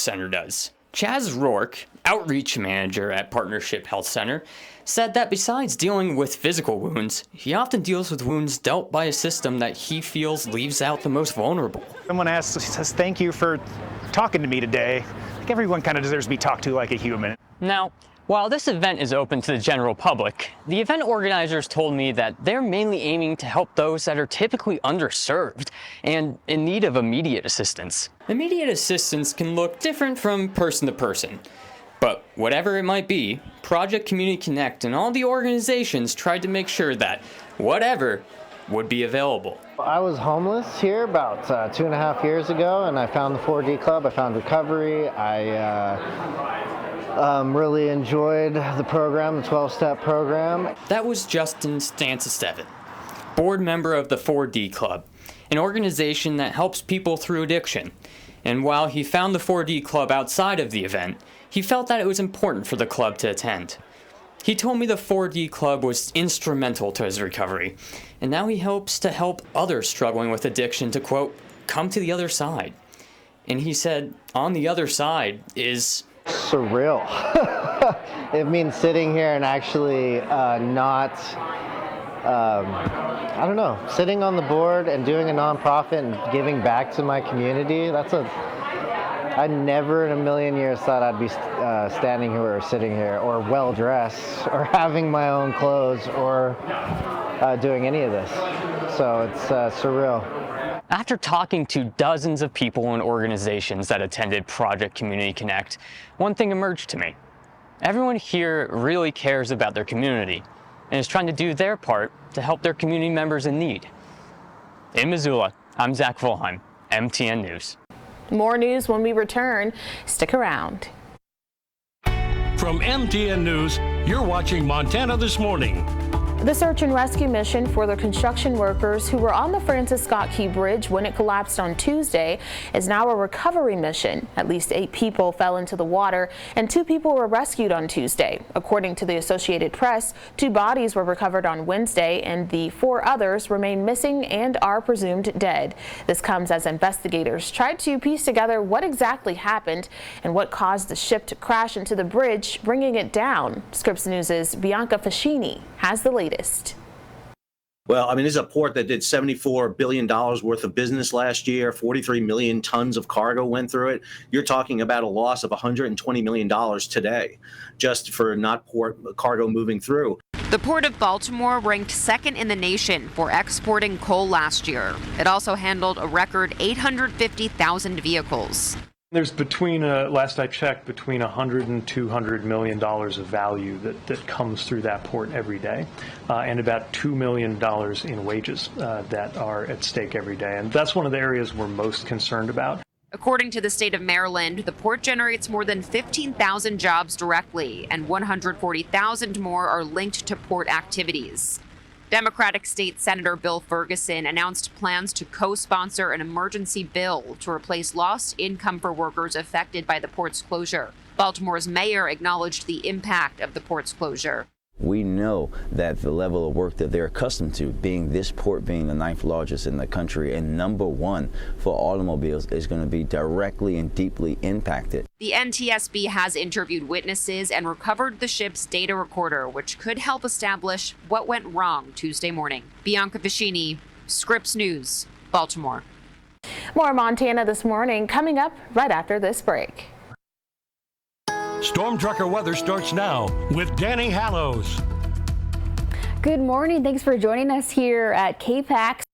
Center does. Chaz Rourke, outreach manager at Partnership Health Center, said that besides dealing with physical wounds, he often deals with wounds dealt by a system that he feels leaves out the most vulnerable. Someone says, thank you for talking to me today. I think everyone kind of deserves to be talked to like a human. Now, while this event is open to the general public, the event organizers told me that they're mainly aiming to help those that are typically underserved and in need of immediate assistance. Immediate assistance can look different from person to person, but whatever it might be, Project Community Connect and all the organizations tried to make sure that whatever would be available. I was homeless here about 2.5 years ago, and I found the 4D Club. I found recovery. I really enjoyed the program, the 12-step program. That was Justin Stancisteven, board member of the 4D Club, an organization that helps people through addiction. And while he found the 4D Club outside of the event, he felt that it was important for the club to attend. He told me the 4D Club was instrumental to his recovery, and now he hopes to help others struggling with addiction to, quote, come to the other side. And he said, on the other side is surreal. It means sitting here and actually sitting on the board and doing a nonprofit and giving back to my community. I never in a million years thought I'd be standing here or sitting here or well dressed or having my own clothes or doing any of this. So it's surreal. After talking to dozens of people and organizations that attended Project Community Connect, one thing emerged to me. Everyone here really cares about their community and is trying to do their part to help their community members in need. In Missoula, I'm Zach Volheim, MTN News. More news when we return. Stick around. From MTN News, you're watching Montana This Morning. The search and rescue mission for the construction workers who were on the Francis Scott Key Bridge when it collapsed on Tuesday is now a recovery mission. At least 8 people fell into the water and 2 people were rescued on Tuesday. According to the Associated Press, 2 bodies were recovered on Wednesday and the 4 others remain missing and are presumed dead. This comes as investigators tried to piece together what exactly happened and what caused the ship to crash into the bridge, bringing it down. Scripps News' Bianca Fascini has the latest. Well, I mean, this is a port that did $74 billion worth of business last year. 43 million tons of cargo went through it. You're talking about a loss of $120 million today just for not port cargo moving through. The Port of Baltimore ranked second in the nation for exporting coal last year. It also handled a record 850,000 vehicles. There's last I checked, between $100 and $200 million of value that comes through that port every day, and about $2 million in wages that are at stake every day. And that's one of the areas we're most concerned about. According to the state of Maryland, the port generates more than 15,000 jobs directly, and 140,000 more are linked to port activities. Democratic State Senator Bill Ferguson announced plans to co-sponsor an emergency bill to replace lost income for workers affected by the port's closure. Baltimore's mayor acknowledged the impact of the port's closure. We know that the level of work that they're accustomed to, being this port being the 9th largest in the country and #1 for automobiles, is going to be directly and deeply impacted. The NTSB has interviewed witnesses and recovered the ship's data recorder, which could help establish what went wrong Tuesday morning. Bianca Fascini, Scripps News, Baltimore. More Montana This Morning coming up right after this break. Storm Trucker weather starts now with Danny Hallows. Good morning. Thanks for joining us here at KPAX.